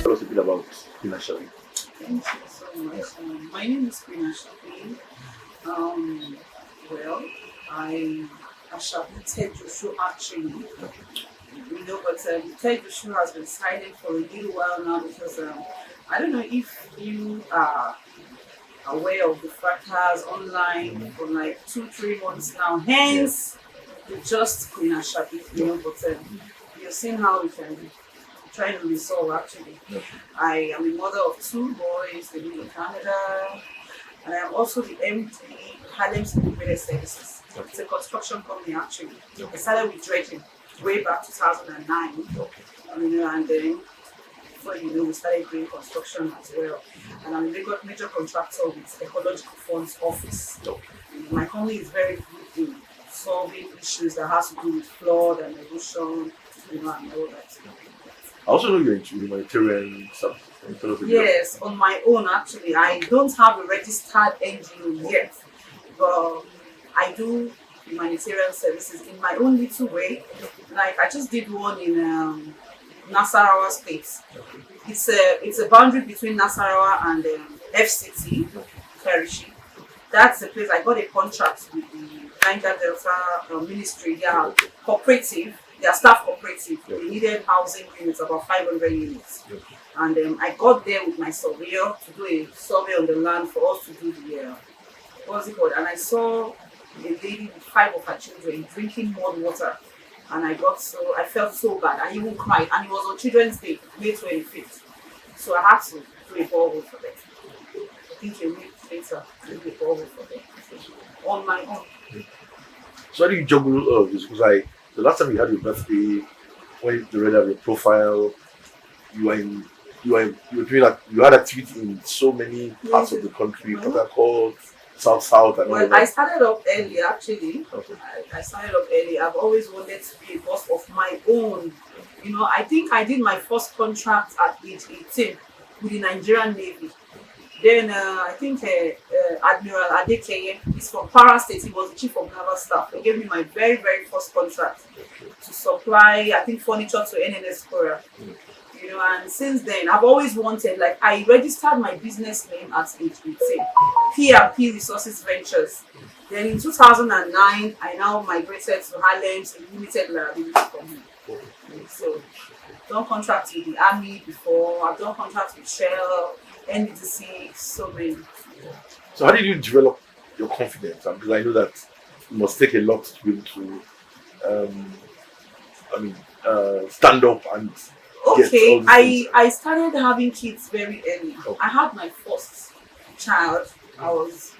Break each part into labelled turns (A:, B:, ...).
A: tell us a bit about Ashabi?
B: Thank you so much. My name is Ashabi. Um, well, I Ashabi Ted Joshua actually, but Ted Joshua has been silent for a little while now because I don't know if you are aware of the fracas online for like 2-3 months now. Hence, just Queen Ashabi, but you've seen how we can trying to resolve actually. I am a mother of 2 boys, they live in Canada, and I am also the MD Harlem's Integrated Services. It's a construction company actually. I started with dredging way back 2009, and then before we started doing construction as well. And I'm a major contractor with Ecological Funds Office. My company is very good in solving issues that has to do with flood and erosion, and all that.
A: I also know you're into humanitarian stuff.
B: Yes, on my own actually. I don't have a registered NGO yet, but I do humanitarian services in my own little way. Like I just did one in Nasarawa State. It's a boundary between Nasarawa and FCT, Kerishi. That's the place I got a contract with the Niger Delta Ministry. They are cooperative. Their staff cooperative. They needed housing units, about 500 units. And I got there with my surveyor to do a survey on the land for us to do the, what's it called? And I saw a lady with 5 of her children drinking mud water. And I felt so bad. I even cried. And it was on Children's Day, May 25th. So I had to do a borehole for them. I think a week later, I did a borehole for them. On my own.
A: So how do you juggle all of this? Because the last time you had your birthday, when you read out your profile, you were doing like you had activity in so many parts of the country, Port Harcourt, South, and all that.
B: I started up early actually. I started up early. I've always wanted to be a boss of my own. I think I did my first contract at age 18 with the Nigerian Navy. Then I think Admiral Adekeye is from Para State. He was the chief of naval staff. He gave me my very, very first contract to supply, I think, furniture to NNS Korea. And since then, I've always wanted, like, I registered my business name at age 18, P&P Resources Ventures. Then in 2009, I now migrated to Harlem's Limited Liability Company. So I've done contracts with the Army before, I've done contracts with Shell, NDTC, so many.
A: So how did you develop your confidence? Because I know that it must take a lot to be able to, stand up and
B: okay. I started having kids very early. I had my first child. I was,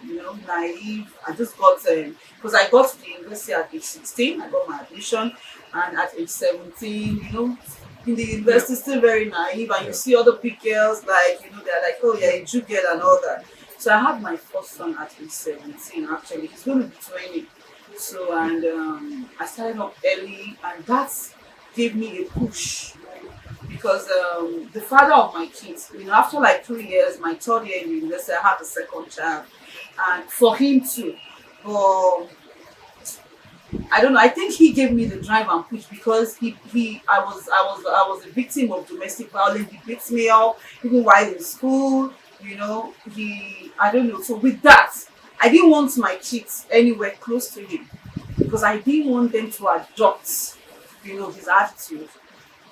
B: naive. I just got because I got to the university at age 16. I got my admission, and at age 17, in the university, still very naive, and you see other big girls like, they're like, oh yeah, a Jew girl and all that. So I had my first son at age 17. Actually, he's going to be 20. So I started up early, and that gave me a push. Because the father of my kids, after like 3 years, my 3rd year in university, I had a second child, and for him too. But I don't know. I think he gave me the drive and push because I was a victim of domestic violence. He beats me up even while in school. I don't know. So with that, I didn't want my kids anywhere close to him because I didn't want them to adopt, his attitude.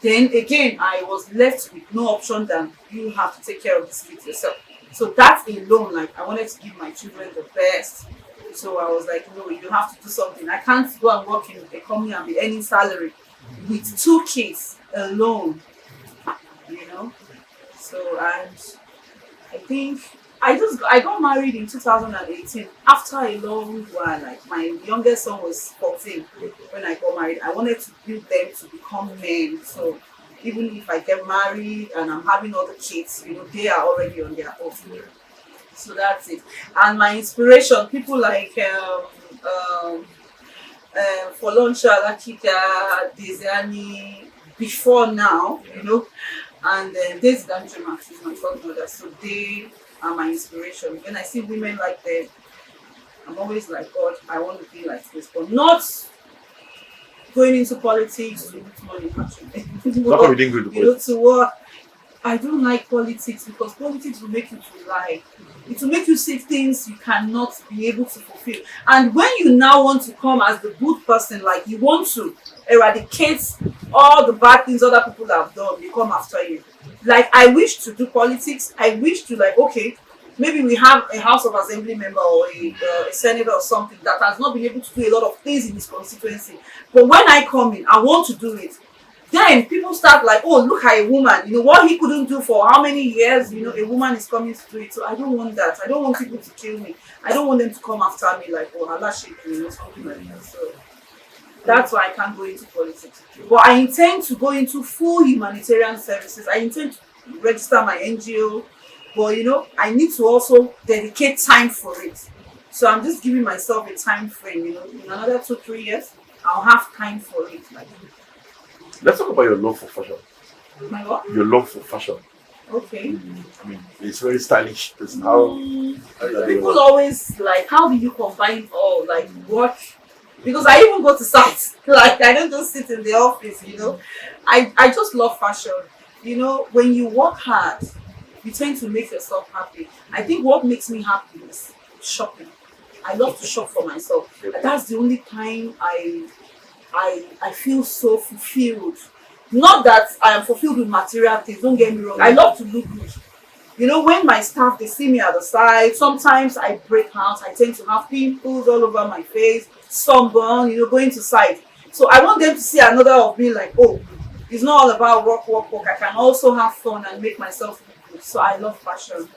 B: Then again, I was left with no option than you have to take care of this kid yourself. So that alone, like, I wanted to give my children the best. So I was like, no, you have to do something. I can't go and work in a company and be earning salary with 2 kids alone, So, and I think I got married in 2018 after a long while. Like, my youngest son was 14 when I got married. I wanted to build them to become men. So even if I get married and I'm having other kids, they are already on their own. So that's it. And my inspiration, people like Folonsha, Lakita, Desiani, before now, and Daisy Danjuma is my godmother. So they are my inspiration. When I see women like them, I'm always like, God, I want to be like this, but not going into politics to get money. Actually,
A: Not going to
B: to work I don't like politics because politics will make you to lie. It will make you say things you cannot be able to fulfill. And when you now want to come as the good person, like you want to eradicate all the bad things other people have done, they come after you. Like I wish to do politics. I wish to like, okay, maybe we have a House of Assembly member or a senator or something that has not been able to do a lot of things in his constituency. But when I come in, I want to do it. Then people start like, oh, look at a woman, you know, what he couldn't do for how many years, you know, a woman is coming to do it. So I don't want that. I don't want people to kill me. I don't want them to come after me like, oh, Allah shake you know, something like that. So that's why I can't go into politics. But I intend to go into full humanitarian services. I intend to register my NGO. But you know, I need to also dedicate time for it. So I'm just giving myself a time frame, you know, in another 2-3 years, I'll have time for it. Like,
A: let's talk about your love for fashion.
B: my what?
A: Your love for fashion.
B: Okay.
A: I mean, it's very stylish. That's how
B: People always like, how do you combine all like work? Because I even go to sites. Like I don't just sit in the office, you know. I just love fashion. You know, when you work hard, you tend to make yourself happy. I think what makes me happy is shopping. I love to shop for myself. That's the only time I feel so fulfilled. Not that I am fulfilled with material things, don't get me wrong. I love to look good. You know, when my staff they see me at the side, sometimes I break out. I tend to have pimples all over my face, sunburn, you know, going to site. So I want them to see another of me like, oh, it's not all about work, work, work. I can also have fun and make myself look good. So I love fashion.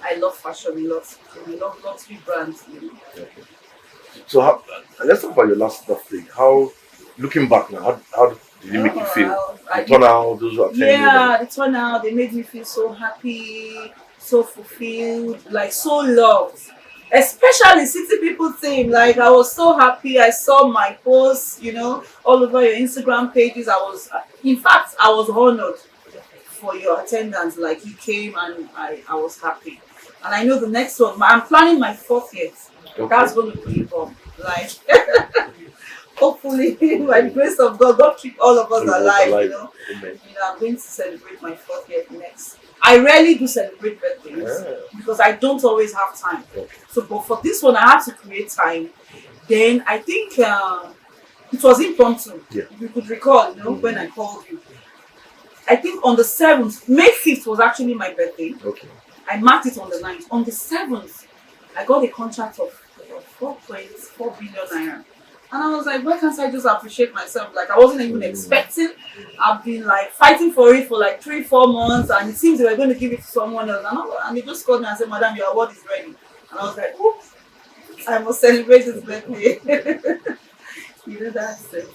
B: I love fashion a lot. I love luxury brands. You know.
A: Okay. So let's talk about your last birthday. How, looking back now, how did it make you feel? The turnout, those who attended.
B: Yeah, the turnout, they made me feel so happy, so fulfilled, like so loved. Especially city people team. Like I was so happy. I saw my posts, you know, all over your Instagram pages. In fact, I was honored for your attendance. Like you came and I was happy. And I know the next one, I'm planning my 4th year.
A: Okay.
B: That's going to be bomb. Like, hopefully, by the grace of God, God keep all of us alive, you know.
A: Amen.
B: You know, I'm going to celebrate my 4th year next. I rarely do celebrate birthdays because I don't always have time.
A: Okay.
B: So, but for this one, I have to create time. Then I think it was impromptu.
A: Yeah.
B: If you could recall, you know, when I called you. I think on the 7th, May 5th was actually my birthday.
A: Okay.
B: I marked it on the 9th. On the 7th, I got a contract of 4.4 billion naira. And I was like, why can't I just appreciate myself? Like, I wasn't even expecting. I've been like fighting for it for like 3-4 months, and it seems they were going to give it to someone else. And they just called me and said, Madam, your award is ready. And I was like, oops, I must celebrate this birthday. You know, that's it.